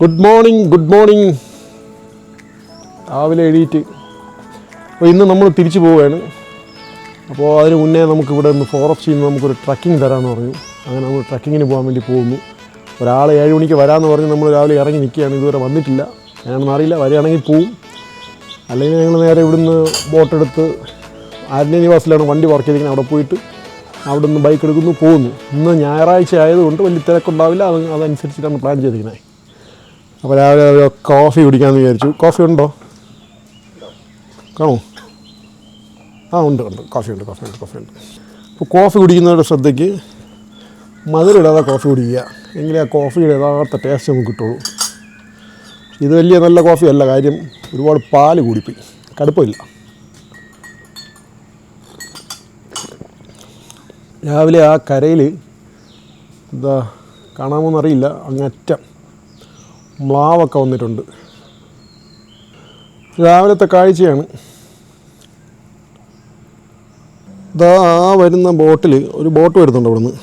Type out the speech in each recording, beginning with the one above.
Good morning. രാവിലെ എഴുതിയിട്ട് അപ്പോൾ ഇന്ന് നമ്മൾ തിരിച്ചു പോവുകയാണ്. അപ്പോൾ അതിന് മുന്നേ നമുക്കിവിടെ നിന്ന് ഫോറസ്റ്റിൽ നിന്ന് നമുക്കൊരു ട്രക്കിംഗ് തരാമെന്ന് പറഞ്ഞു. അങ്ങനെ നമ്മൾ ട്രക്കിങ്ങിന് പോകാൻ വേണ്ടി പോകുന്നു. ഒരാൾ 7 മണിക്ക് വരാമെന്ന് പറഞ്ഞ് നമ്മൾ രാവിലെ ഇറങ്ങി നിൽക്കുകയാണ്. ഇതുവരെ വന്നിട്ടില്ല. ഞാനൊന്നും അറിയില്ല, വരികയാണെങ്കിൽ പോവും, അല്ലെങ്കിൽ ഞങ്ങൾ നേരെ ഇവിടുന്ന് ബോട്ടെടുത്ത് ആരണ്യ നിവാസിലാണ് വണ്ടി പാർക്ക് ചെയ്തിരിക്കുന്നത്. അവിടെ പോയിട്ട് അവിടെ നിന്ന് ബൈക്ക് എടുക്കുന്നു, പോകുന്നു. ഇന്ന് ഞായറാഴ്ച ആയതുകൊണ്ട് വലിയ തിരക്കുണ്ടാവില്ല. അതനുസരിച്ചിട്ടാണ് പ്ലാൻ ചെയ്തിരിക്കുന്നത്. അപ്പോൾ രാവിലെ കോഫി കുടിക്കാമെന്ന് വിചാരിച്ചു. കോഫി ഉണ്ടോ? കാണോ? ഉണ്ട്. കോഫി ഉണ്ട്. അപ്പോൾ കോഫി കുടിക്കുന്നവരുടെ ശ്രദ്ധയ്ക്ക് മധുരമിടാതെ കോഫി കുടിക്കുക, എങ്കിലേ ആ കോഫിയുടെ യഥാർത്ഥ ടേസ്റ്റ് നമുക്ക് കിട്ടുള്ളൂ. ഇത് വലിയ നല്ല കോഫിയല്ല, കാര്യം ഒരുപാട് പാല് കൂടിപ്പോയി, കടുപ്പമില്ല. രാവിലെ ആ കരയിൽ എന്താ കാണാമോന്നറിയില്ല, അങ്ങറ്റം മ്ലാവൊക്കെ വന്നിട്ടുണ്ട്. രാവിലത്തെ കാഴ്ചയാണ്. ഇതാ ആ വരുന്ന ബോട്ടിൽ ഒരു ബോട്ട് വരുന്നുണ്ട് അവിടുന്ന്.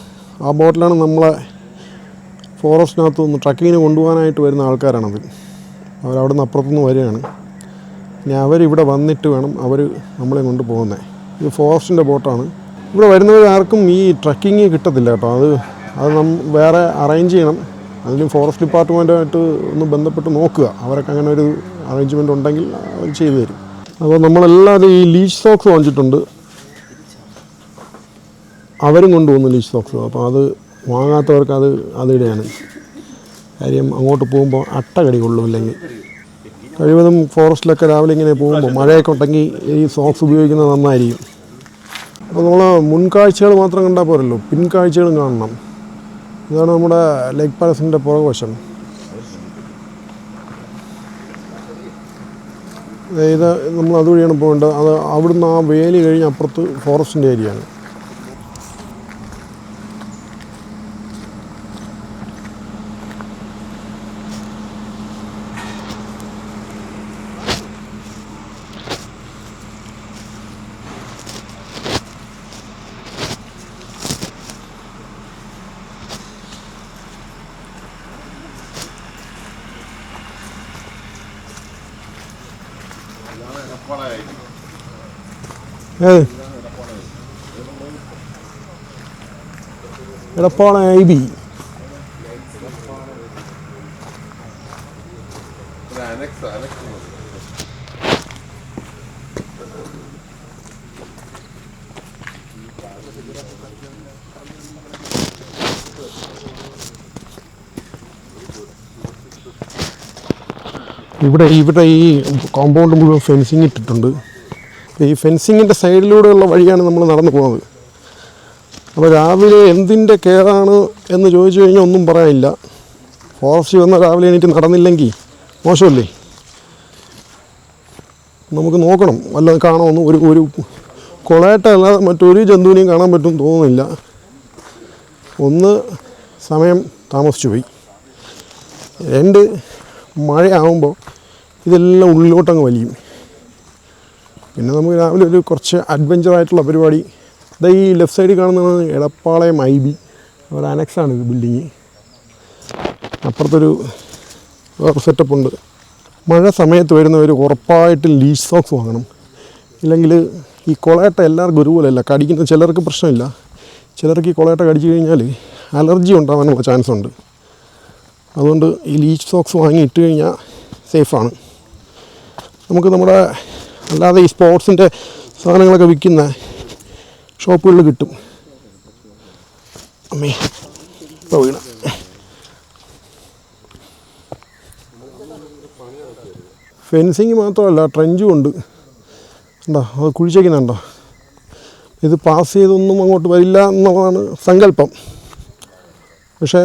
ആ ബോട്ടിലാണ് നമ്മളെ ഫോറസ്റ്റിനകത്ത് നിന്ന് ട്രക്കിങ്ങിന് കൊണ്ടുപോകാനായിട്ട് വരുന്ന ആൾക്കാരാണത്. അവരവിടുന്ന് അപ്പുറത്തുനിന്ന് വരികയാണ്. ഇനി അവരിവിടെ വന്നിട്ട് വേണം അവർ നമ്മളെ കൊണ്ട് പോകുന്നത്. ഇത് ഫോറസ്റ്റിൻ്റെ ബോട്ടാണ്. ഇവിടെ വരുന്നവർ ആർക്കും ഈ ട്രക്കിങ് കിട്ടത്തില്ല കേട്ടോ. അത് വേറെ അറേഞ്ച് ചെയ്യണം. അതിലും ഫോറസ്റ്റ് ഡിപ്പാർട്ട്മെൻറ്റുമായിട്ട് ഒന്ന് ബന്ധപ്പെട്ട് നോക്കുക. അവരൊക്കെ അങ്ങനെ ഒരു അറേഞ്ച്മെൻ്റ് ഉണ്ടെങ്കിൽ അവർ ചെയ്തു തരും. അപ്പോൾ നമ്മളെല്ലാവരും ഈ ലീച്ച് സോക്സ് വാങ്ങിച്ചിട്ടുണ്ട്. അവരും കൊണ്ടുപോകുന്നു ലീച്ച് സോക്സ്. അപ്പോൾ അത് വാങ്ങാത്തവർക്ക് അതിടെയാണ് കാര്യം. അങ്ങോട്ട് പോകുമ്പോൾ അട്ടകടി കൊള്ളുമില്ലെങ്കിൽ കഴിവതും ഫോറസ്റ്റിലൊക്കെ രാവിലെ ഇങ്ങനെ പോകുമ്പോൾ മഴയൊക്കെ ഉണ്ടെങ്കിൽ ഈ സോക്സ് ഉപയോഗിക്കുന്നത് നന്നായിരിക്കും. അപ്പോൾ നമ്മൾ മുൻകാഴ്ചകൾ മാത്രം കണ്ടാൽ പോരല്ലോ, പിൻകാഴ്ചകളും കാണണം. ഇതാണ് നമ്മുടെ ലേക്ക് പാലസിൻ്റെ പുറകുവശം. ഇത് നമ്മൾ അതുവഴിയാണ് പോകേണ്ടത്. അത് അവിടുന്ന് ആ വേലി കഴിഞ്ഞ് അപ്പുറത്ത് ഫോറസ്റ്റിൻ്റെ ഏരിയയാണ്. എടപ്പാള IB. ഇവിടെ ഈ കോമ്പൗണ്ട് മുഴുവൻ ഫെൻസിങ് ഇട്ടിട്ടുണ്ട്. ഈ ഫെൻസിങ്ങിൻ്റെ സൈഡിലൂടെയുള്ള വഴിയാണ് നമ്മൾ നടന്നു പോകുന്നത്. അപ്പോൾ രാവിലെ എന്തിൻ്റെ കെയറാണ് എന്ന് ചോദിച്ചു കഴിഞ്ഞാൽ ഒന്നും പറയാനില്ല. ഫോറസ്റ്റ് വന്ന രാവിലെ എണീറ്റ് നടന്നില്ലെങ്കിൽ മോശമല്ലേ? നമുക്ക് നോക്കണം, വല്ലതും കാണുമെന്ന്. ഒരു കൊളയട്ടല്ലാതെ മറ്റൊരു ജന്തുവിനെയും കാണാൻ പറ്റുമെന്ന് തോന്നുന്നില്ല. ഒന്ന് സമയം താമസിച്ചു പോയി, 2 മഴയാകുമ്പോൾ ഇതെല്ലാം ഉള്ളിലോട്ടങ്ങ് വലിയും. പിന്നെ നമുക്ക് രാവിലെ കുറച്ച് അഡ്വഞ്ചറായിട്ടുള്ള പരിപാടി. ഇതാ ഈ ലെഫ്റ്റ് സൈഡിൽ കാണുന്നതാണ് എടപ്പാളയം IB. ഒരു അനക്സാണ് ഇത് ബിൽഡിങ്. അപ്പുറത്തൊരു വേറെ സെറ്റപ്പുണ്ട്. മഴ സമയത്ത് വരുന്നവർ ഉറപ്പായിട്ട് ലീച്ച് സോക്സ് വാങ്ങണം. ഇല്ലെങ്കിൽ ഈ കൊളയട്ട എല്ലാവർക്കും ഒരുപോലെയല്ല കടിക്കുന്ന. ചിലർക്ക് പ്രശ്നമില്ല, ചിലർക്ക് ഈ കൊളയട്ട കടിച്ചു കഴിഞ്ഞാൽ അലർജി ഉണ്ടാകാനുള്ള ചാൻസ് ഉണ്ട്. അതുകൊണ്ട് ഈ ലീച്ച് സോക്സ് വാങ്ങി ഇട്ട് കഴിഞ്ഞാൽ സേഫാണ്. നമുക്ക് നമ്മുടെ അല്ലാതെ ഈ സ്പോർട്സിൻ്റെ സാധനങ്ങളൊക്കെ വിൽക്കുന്ന ഷോപ്പുകളിൽ കിട്ടും. അമ്മേ ഇപ്പോൾ വീണ. ഫെൻസിങ് മാത്രമല്ല, ട്രെഞ്ചും ഉണ്ട്. ഉണ്ടോ? അത് കുഴിച്ചേക്കുന്നുണ്ടോ? ഇത് പാസ് ചെയ്തൊന്നും അങ്ങോട്ട് വരില്ല എന്നുള്ളതാണ് സങ്കല്പം. പക്ഷേ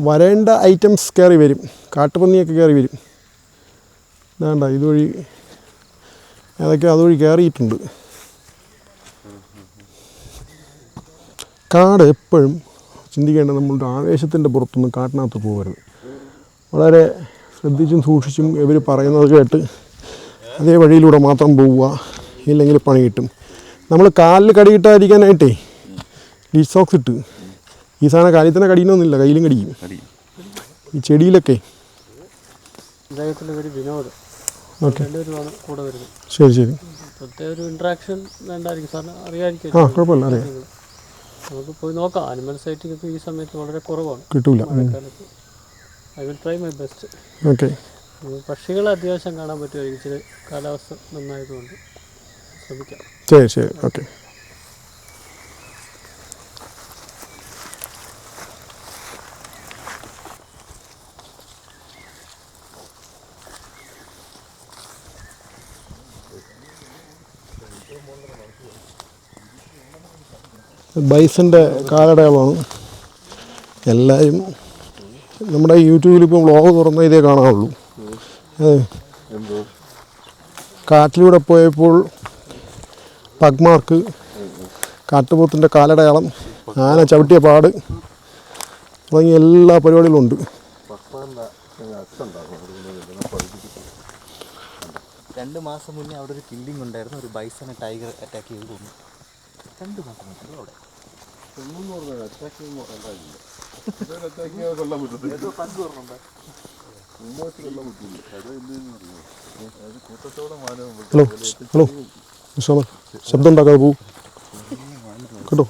വരേണ്ട ഐറ്റംസ് കയറി വരും. കാട്ടുപന്നിയൊക്കെ കയറി വരും. വേണ്ട ഇതുവഴി ഏതൊക്കെ അതുവഴി കയറിയിട്ടുണ്ട്. കാട് എപ്പോഴും ചിന്തിക്കേണ്ടത് നമ്മളുടെ ആവേശത്തിൻ്റെ പുറത്തൊന്നും കാട്ടിനകത്ത് പോകരുത്. വളരെ ശ്രദ്ധിച്ചും സൂക്ഷിച്ചും ഇവർ പറയുന്നത് കേട്ട് അതേ വഴിയിലൂടെ മാത്രം പോവുക, ഇല്ലെങ്കിൽ പണി കിട്ടും. നമ്മൾ കാലിൽ കടി കിട്ടാതിരിക്കാനായിട്ടേ ലീച്ച് സോക്സ് ഇട്ട്. ഈ സാധനം കാലിൽ തന്നെ കടിയണമെന്നില്ല, കയ്യിലും കടിക്കും. ഈ ചെടിയിലൊക്കെ അദ്ദേഹത്തിൻ്റെ വിനോദം ഓക്കെ രണ്ടുപേരുമാണ് കൂടെ വരുന്നത്. ശരി ശരി. പ്രത്യേക ഒരു ഇൻട്രാക്ഷൻ വേണ്ടായിരിക്കും സാറിന് അറിയാമായിരിക്കും. കുഴപ്പമില്ല, അറിയാം. നമുക്ക് പോയി നോക്കാം. ആനിമൽ സൈറ്റിംഗ് ഇപ്പോൾ ഈ സമയത്ത് വളരെ കുറവാണ്, കിട്ടൂല. മഴക്കാലത്ത്. I will try my best. Okay. പക്ഷികളെ അത്യാവശ്യം കാണാൻ പറ്റുമായിരിക്കും, ഇച്ചിരി കാലാവസ്ഥ നന്നായതുകൊണ്ട് ശ്രമിക്കാം. ശരി ശരി. ഓക്കെ. ബൈസൻ്റെ കാലടയാളമാണ്. എല്ലാവരും നമ്മുടെ യൂട്യൂബിൽ ഇപ്പോൾ വ്ളോഗ് തുറന്ന ഇതേ കാണാറുള്ളൂ. കാട്ടിലൂടെ പോയപ്പോൾ പഗ്മാർക്ക്, കാട്ടുപോത്തിൻ്റെ കാലടയാളം, ആന ചവിട്ടിയ പാട് തുടങ്ങിയ എല്ലാ പരിപാടികളും ഉണ്ട്. 2 മാസം മുന്നേ അവിടെ ഒരു കില്ലിംഗ് ഉണ്ടായിരുന്നു. ഒരു ബൈസനെ ടൈഗർ അറ്റാക്ക് ചെയ്ത് കൊന്നു. 2 മാസം മുന്നേ അവിടെ ഹലോ ഹലോ ശബ്ദം ഉണ്ടാക്കാതെ പോവും കേട്ടോ.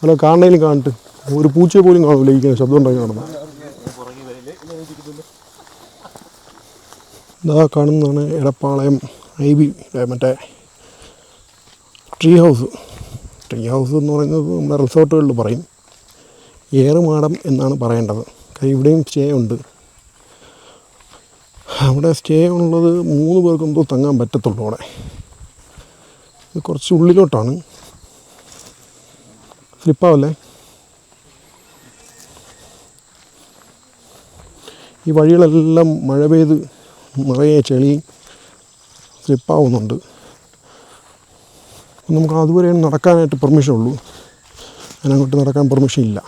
ഹലോ, കാണണേലും കാണിട്ട് ഒരു പൂച്ചയെ പോലും കാണൂല ഇരിക്കുന്ന ശബ്ദം ഉണ്ടാക്കി നടന്നത്. ഇതാ കാണുന്നതാണ് എടപ്പാളയം IB മറ്റേ ട്രീ ഹൗസ്. ട്രീ ഹൗസ് എന്ന് പറയുന്നത് നമ്മുടെ റിസോർട്ടുകളിൽ പറയും, ഏറുമാടം എന്നാണ് പറയേണ്ടത്. കാര്യം ഇവിടെയും സ്റ്റേ ഉണ്ട്. അവിടെ സ്റ്റേ ഉള്ളത് 3 പേർക്ക് എന്തോ തങ്ങാൻ പറ്റത്തുള്ളൂ. അവിടെ ഇത് കുറച്ച് ഉള്ളിലോട്ടാണ്. സ്ലിപ്പാവല്ലേ. ഈ വഴികളെല്ലാം മഴ പെയ്ത് നിറയെ ചെളി സ്ലിപ്പാവുന്നുണ്ട്. നമുക്ക് അതുവരെ നടക്കാനായിട്ട് പെർമിഷൻ ഉള്ളൂ, അതിനങ്ങോട്ട് നടക്കാൻ പെർമിഷൻ ഇല്ല.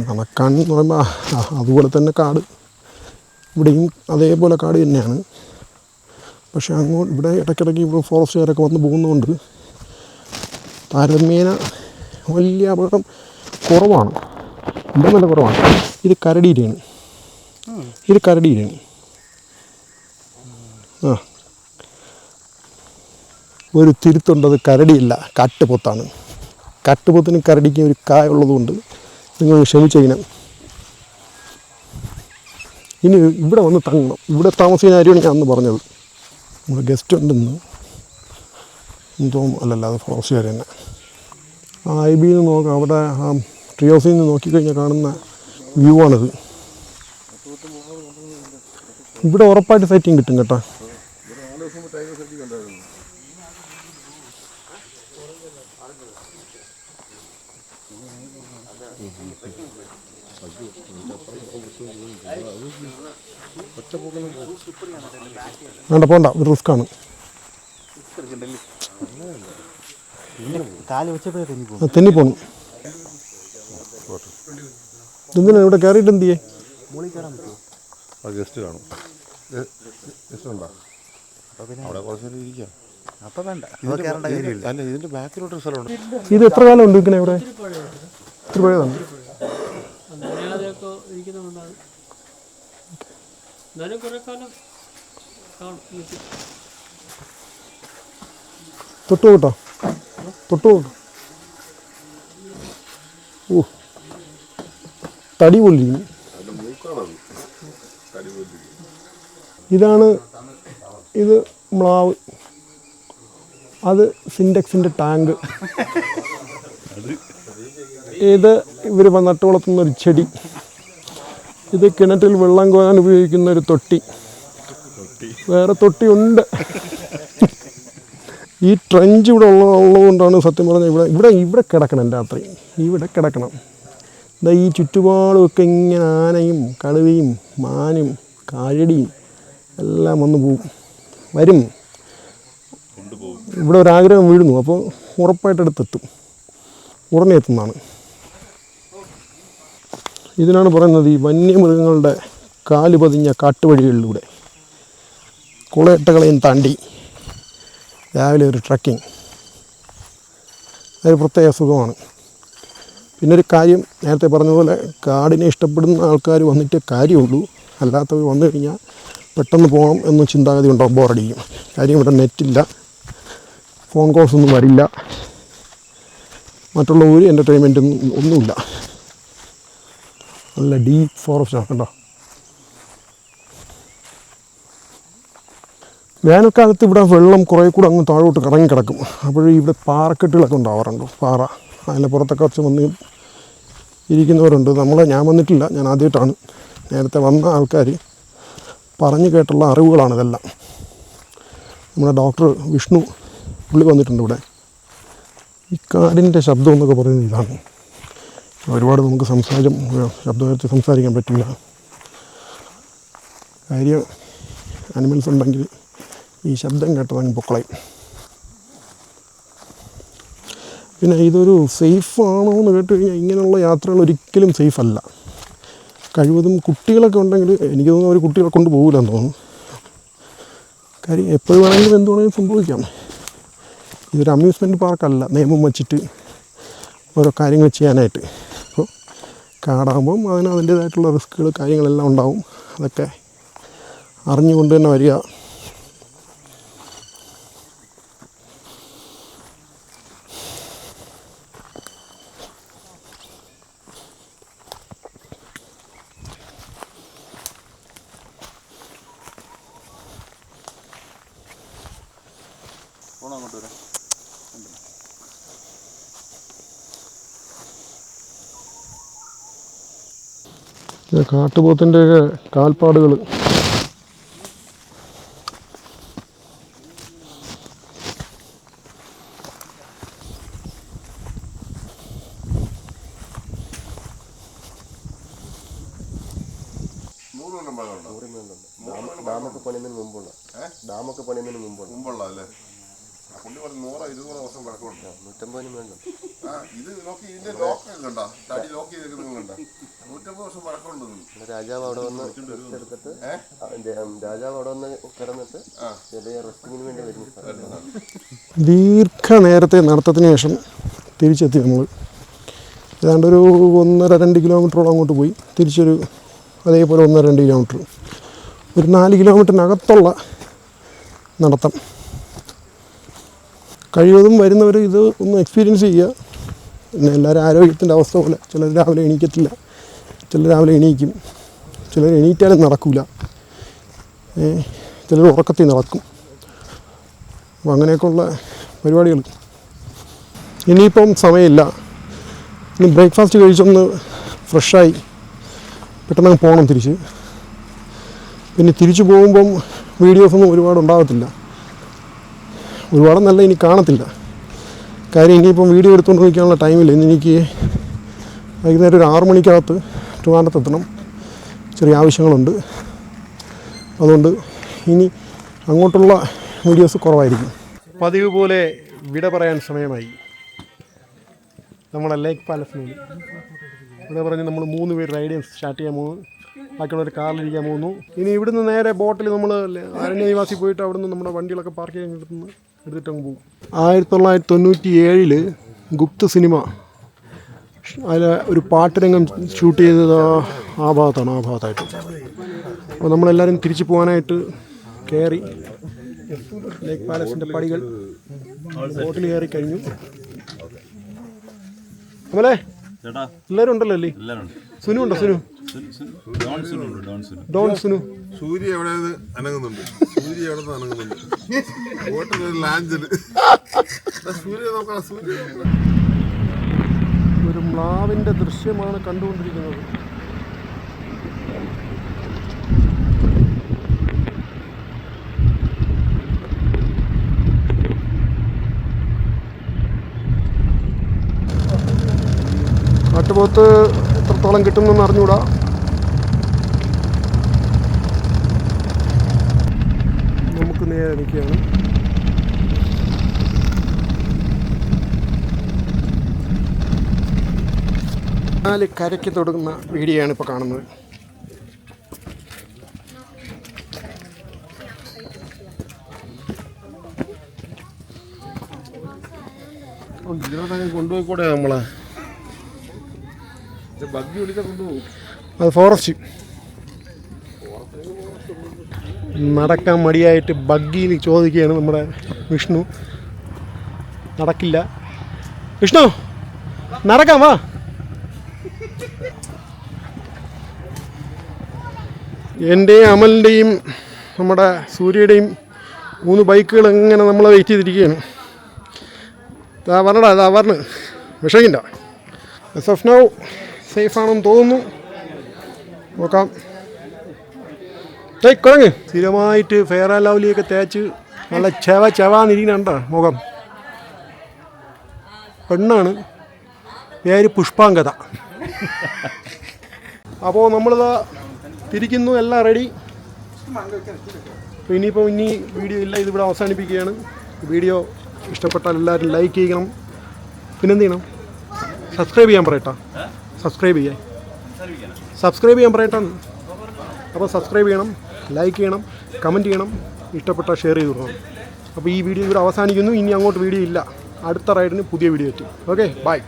നടക്കാൻ എന്ന് പറയുമ്പോൾ അതുപോലെ തന്നെ കാട്, ഇവിടെയും അതേപോലെ കാട് തന്നെയാണ്. പക്ഷേ അങ്ങോട്ട് ഇവിടെ ഇടയ്ക്കിടയ്ക്ക് ഇവിടെ ഫോറസ്റ്റുകാരൊക്കെ വന്ന് പോകുന്നതുകൊണ്ട് താരതമ്യേന വലിയ അപകടം കുറവാണ്, ഇവിടെ നല്ല കുറവാണ്. ഇത് കരടിയിലാണ്, ഇത് കരടിയിലാണ്. ഒരു തിരുത്തുണ്ടത് കരടിയല്ല, കാട്ടുപോത്താണ്. കാട്ടുപോത്തിനും കരടിക്കും ഒരു കായുള്ളതുകൊണ്ട് നിങ്ങൾ ക്ഷമിച്ചതിനും. ഇനി ഇവിടെ വന്ന് തങ്ങണം, ഇവിടെ താമസിക്കുന്ന കാര്യമാണ് ഞാൻ അന്ന് പറഞ്ഞത്. നമ്മുടെ ഗസ്റ്റ് ഉണ്ടെന്ന് എന്തോ അല്ലല്ല, അത് ഫോറസ്റ്റുകാർ തന്നെ. IB നിന്ന് നോക്കാം, അവിടെ ആ ട്രീ ഹൗസിൽ നിന്ന് നോക്കിക്കഴിഞ്ഞാൽ കാണുന്ന വ്യൂ ആണിത്. ഇവിടെ ഉറപ്പായിട്ട് സൈറ്റിങ് കിട്ടും കേട്ടോ. വേണ്ട, പോണ്ട, ഒരു റിസ്ക്കാണ്. തെന്നിപ്പോണം. എന്തിനാ ഇവിടെ കയറിയിട്ട് എന്ത് ചെയ്യേ? ഗസ്റ്റ് കാണും. അവിടെ കുറച്ചേരം ഇരിക്കാം. അല്ല, ഇതിന്റെ ബാക്കിലോട്ട് സ്ഥലമുണ്ട്. ഇത് എത്ര കാലം ഉണ്ട് ഇരിക്കണേ ഇവിടെ? ഇത്തിരി പഴയതാണ്. തൊട്ടു കേട്ടോ, തൊട്ടു. ഓ, തടി പോലിരിക്കുന്നു. ഇതാണ്, ഇത് മ്ലാവ്, അത് സിൻഡെക്സിൻ്റെ ടാങ്ക്, ഇത് ഇവർ നട്ടു വളർത്തുന്നൊരു ചെടി, ഇത് കിണറ്റിൽ വെള്ളം കോരാൻ ഉപയോഗിക്കുന്ന ഒരു തൊട്ടി. വേറെ തൊട്ടിയുണ്ട്. ഈ ട്രെഞ്ച് ഇവിടെ ഉള്ളതുകൊണ്ടാണ് സത്യം പറഞ്ഞാൽ ഇവിടെ കിടക്കണം രാത്രി, ഇവിടെ കിടക്കണം. ഇതാ ഈ ചുറ്റുപാടുമൊക്കെ ഇങ്ങനെ ആനയും കടുവയും മാനും കാഴടിയും എല്ലാം വന്ന് വരും. ഇവിടെ ഒരാഗ്രഹം വീഴുന്നു, അപ്പോൾ ഉറപ്പായിട്ട് അടുത്തെത്തും, ഉടനെ എത്തുന്നതാണ്. ഇതിനാണ് പറയുന്നത് ഈ വന്യമൃഗങ്ങളുടെ കാല് പതിഞ്ഞ കാട്ടുവഴികളിലൂടെ കുളയട്ടകളെയും താണ്ടി രാവിലെ ഒരു ട്രക്കിംഗ്, അതൊരു പ്രത്യേക സുഖമാണ്. പിന്നെ ഒരു കാര്യം നേരത്തെ പറഞ്ഞതുപോലെ കാടിനെ ഇഷ്ടപ്പെടുന്ന ആൾക്കാർ വന്നിട്ടേ കാര്യമുള്ളൂ. അല്ലാത്തവർ വന്നു കഴിഞ്ഞാൽ പെട്ടെന്ന് പോകണം എന്ന ചിന്താഗതി ഉണ്ടാവും, ബോറടിക്കും. കാര്യം ഇവിടെ നെറ്റില്ല, ഫോൺ കോൾസ് ഒന്നും വരില്ല, മറ്റുള്ള ഒരു എൻ്റർടൈൻമെൻറ്റും ഒന്നുമില്ല. നല്ല ഡീപ്പ് ഫോറസ്റ്റാണ് കേട്ടോ. വേനൽക്കാലത്ത് ഇവിടെ വെള്ളം കുറേ കൂടെ അങ്ങ് താഴോട്ട് കറങ്ങി കിടക്കും. അപ്പോഴും ഇവിടെ പാറക്കെട്ടുകളൊക്കെ ഉണ്ടാവാറുണ്ട്. പാറ അതിൻ്റെ പുറത്തൊക്കെ കുറച്ച് വന്ന് ഇരിക്കുന്നവരുണ്ട്. ഞാൻ വന്നിട്ടില്ല, ഞാൻ ആദ്യമായിട്ടാണ്. നേരത്തെ വന്ന ആൾക്കാർ പറഞ്ഞു കേട്ടുള്ള അറിവുകളാണിതെല്ലാം. നമ്മുടെ ഡോക്ടർ വിഷ്ണു പുള്ളി വന്നിട്ടുണ്ട് ഇവിടെ. ഈ കാടിൻ്റെ ശബ്ദം എന്നൊക്കെ പറയുന്നത് ഇതാണ്. ഒരുപാട് നമുക്ക് ശബ്ദമായിട്ട് സംസാരിക്കാൻ പറ്റില്ല. കാര്യം അനിമൽസ് ഉണ്ടെങ്കിൽ ഈ ശബ്ദം കേട്ടതങ്ങ് പൊക്കളയും. പിന്നെ ഇതൊരു സേഫ് ആണോ എന്ന് കേട്ട് കഴിഞ്ഞാൽ ഇങ്ങനെയുള്ള യാത്രകൾ ഒരിക്കലും സേഫ് അല്ല. കഴിവതും കുട്ടികളൊക്കെ ഉണ്ടെങ്കിൽ എനിക്ക് തോന്നുന്നു അവർ കുട്ടികളെ കൊണ്ട് പോകില്ലെന്ന് തോന്നുന്നു. കാര്യം എപ്പോഴും വേണമെങ്കിലും എന്ത് വേണമെങ്കിലും സംഭവിക്കാം. ഇതൊരു അമ്യൂസ്മെൻറ്റ് പാർക്കല്ല നിയമം വച്ചിട്ട് ഓരോ കാര്യങ്ങൾ ചെയ്യാനായിട്ട്. അപ്പോൾ കാടാകുമ്പം അതിന് അതിൻ്റേതായിട്ടുള്ള റിസ്ക്കുകൾ കാര്യങ്ങളെല്ലാം ഉണ്ടാവും. അതൊക്കെ അറിഞ്ഞുകൊണ്ട് തന്നെ വരിക. കാട്ടുപോത്തിൻ്റെയൊക്കെ കാൽപ്പാടുകൾ. ഡാമൊക്കെ പണിയുന്നതിന് മുമ്പുള്ള അല്ലേ? പുള്ളി പറഞ്ഞു 100-200 വർഷം പഴക്കമുണ്ട്. 150 മേലുണ്ട്. ഇത് നോക്കി, ഇതിന്റെ ലോക്ക് കണ്ടോ, തടി ലോക്ക് ചെയ്തിരിക്കുന്നുണ്ടോ? 150 വർഷം പഴക്കമുണ്ട്. രാജാവ് അവിടെ വന്ന് എടുത്തിട്ട് കിടന്നിട്ട് ചെറിയ റെസ്റ്റിങ്ങിന് വേണ്ടി വരുന്ന ദീർഘനേരത്തെ നടത്തത്തിന് ശേഷം തിരിച്ചെത്തി. നമ്മൾ ഏതാണ്ട് ഒരു 1.5-2 കിലോമീറ്ററോളം അങ്ങോട്ട് പോയി. തിരിച്ചൊരു അതേപോലെ 1.5-2 കിലോമീറ്റർ, ഒരു 4 കിലോമീറ്ററിനകത്തുള്ള നടത്തം. കഴിവതും വരുന്നവർ ഇത് ഒന്ന് എക്സ്പീരിയൻസ് ചെയ്യുക. പിന്നെ എല്ലാവരും ആരോഗ്യത്തിൻ്റെ അവസ്ഥ പോലെ ചിലർ രാവിലെ എണീക്കത്തില്ല, ചിലർ രാവിലെ എണീക്കും, ചിലർ എണീറ്റാലും നടക്കില്ല, ചിലർ ഉറക്കത്തിൽ നടക്കും. അപ്പോൾ അങ്ങനെയൊക്കെയുള്ള പരിപാടികൾ. ഇനിയിപ്പം സമയമില്ല. ഇനി ബ്രേക്ക്ഫാസ്റ്റ് കഴിച്ചൊന്ന് ഫ്രഷായി പെട്ടെന്ന് പോകണം തിരിച്ച്. പിന്നെ തിരിച്ചു പോകുമ്പം വീഡിയോസൊന്നും ഒരുപാട് ഉണ്ടാകത്തില്ല. ഒരുപാടൊന്നല്ല, ഇനി കാണത്തില്ല. കാര്യം ഇനിയിപ്പം വീഡിയോ എടുത്തുകൊണ്ട് നിൽക്കാനുള്ള ടൈമില്ല. ഇന്ന് എനിക്ക് വൈകുന്നേരം ഒരു 6 മണിക്കകത്ത് ട്രിവാൻഡ്രത്തെത്തണം. ചെറിയ ആവശ്യങ്ങളുണ്ട്. അതുകൊണ്ട് ഇനി അങ്ങോട്ടുള്ള വീഡിയോസ് കുറവായിരിക്കും. പതിവ് പോലെ വിട പറയാൻ സമയമായി. നമ്മളെ ലേക്ക് പാലസിനോട് ഇവിടെ പറഞ്ഞ് നമ്മൾ 3 പേര് റൈഡ് സ്റ്റാർട്ട് ചെയ്യാൻ പോകുന്നു. ബാക്കിയുള്ളവർ കാറിലിരിക്കാൻ പോകുന്നു. ഇനി ഇവിടുന്ന് നേരെ ബോട്ടിൽ നമ്മൾ അരണ്യനിവാസി പോയിട്ട് അവിടുന്ന് നമ്മുടെ വണ്ടികളൊക്കെ പാർക്ക് ചെയ്യാൻ എടുത്തിട്ടങ്ങ് പോകും. 1997 ഗുപ്ത സിനിമ അതിൽ ഒരു പാട്ടുരംഗം ഷൂട്ട് ചെയ്തത് ആ ഭാഗത്തായിട്ട്. അപ്പോൾ നമ്മളെല്ലാവരും തിരിച്ചു പോകാനായിട്ട് കയറി ലേക്ക് പാലസിൻ്റെ പടികൾ ബോട്ടിൽ കയറി കഴിഞ്ഞു. അമലേ, എല്ലാവരും ഉണ്ടല്ലോ അല്ലേ? സുനു ഉണ്ടോ? ഡോൺ സുനു. സൂര്യ എവിടെ അനങ്ങുന്നുണ്ട്. ബോട്ടിലൊരു ലാഞ്ചില് സൂര്യ നോക്കാം. ഒരു മ്ലാവിൻ്റെ ദൃശ്യമാണ് കണ്ടുകൊണ്ടിരിക്കുന്നത്. കാട്ടുപോത്ത് എത്രത്തോളം കിട്ടുമെന്ന് അറിഞ്ഞുകൂടാ. നമുക്ക് നേരെ നിൽക്കുകയാണ്. കരയ്ക്ക് തൊടുന്ന വീഡിയോയാണ് ഇപ്പോൾ കാണുന്നത്. കൊണ്ടുപോയിക്കൂടെ നമ്മളെ? അത് ഫോറസ്റ്റ്. നടക്കാൻ മടിയായിട്ട് ബഗ്ഗിയിൽ ചോദിക്കുകയാണ് നമ്മുടെ വിഷ്ണു. നടക്കില്ല. വിഷ്ണു നടക്കാം വാ. എൻ്റെയും അമലിൻ്റെയും നമ്മുടെ സൂര്യയുടെയും 3 ബൈക്കുകൾ ഇങ്ങനെ നമ്മളെ വെയിറ്റ് ചെയ്തിരിക്കുകയാണ്. ഇതാ പറഞ്ഞ് വിഷയില്ല. എസ് ഓഫ് നൗ സേഫാണെന്ന് തോന്നുന്നു. നോക്കാം. കുഴങ്ങ് സ്ഥിരമായിട്ട് ഫെയർ ആൻഡ് ലവ്ലിയൊക്കെ തേച്ച് നല്ല ചെവാന്നിരിക്കുന്നുണ്ടോ മുഖം. പെണ്ണാണ്, പേര് പുഷ്പാങ്കത. അപ്പോൾ നമ്മളിതാ തിരിക്കുന്നു, എല്ലാം റെഡി. അപ്പോൾ ഇനി വീഡിയോ ഇല്ല, ഇതിവിടെ അവസാനിപ്പിക്കുകയാണ്. വീഡിയോ ഇഷ്ടപ്പെട്ടാൽ എല്ലാവരും ലൈക്ക് ചെയ്യണം. പിന്നെന്ത് ചെയ്യണം? സബ്സ്ക്രൈബ് ചെയ്യാൻ പറയട്ടാ. സബ്സ്ക്രൈബ് ചെയ്യാൻ പറയട്ടാന്ന്. അപ്പോൾ സബ്സ്ക്രൈബ് ചെയ്യണം, ലൈക്ക് ചെയ്യണം, കമൻറ്റ് ചെയ്യണം, ഇഷ്ടപ്പെട്ടാൽ ഷെയർ ചെയ്ത് കൊടുക്കണം. അപ്പോൾ ഈ വീഡിയോ ഇവിടെ അവസാനിക്കുന്നു. ഇനി അങ്ങോട്ട് വീഡിയോ ഇല്ല. അടുത്ത റൈഡിന് പുതിയ വീഡിയോ എത്തും. Okay, by.